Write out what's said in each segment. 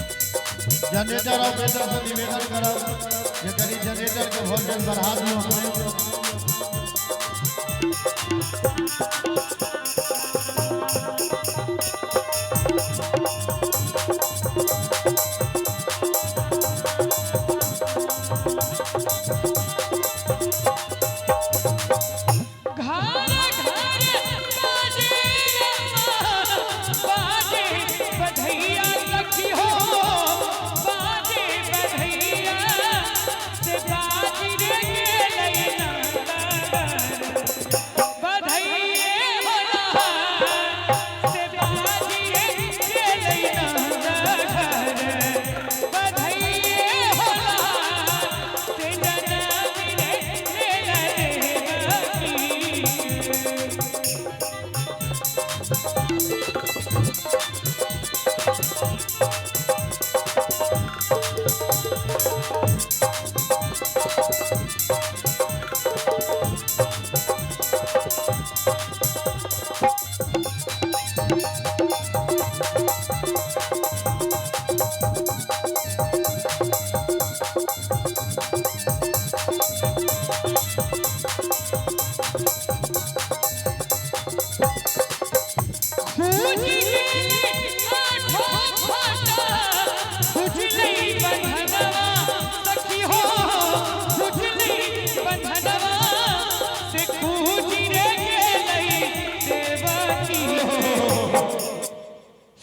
Generator operator से निवेदन करब जे करी जनरेटर के वोल्टेज बढ़ा दियो।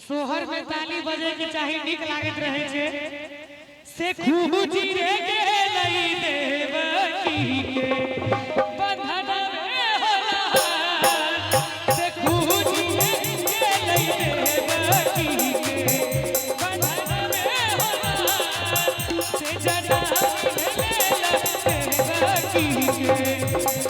सोहर में ताली बजे के चाही निक लागत रहे छे से खूजी रे गेलई देवकी के बंधन में होला से खूजी रे गेलई देवकी के बंधन में होला से जना देवकी के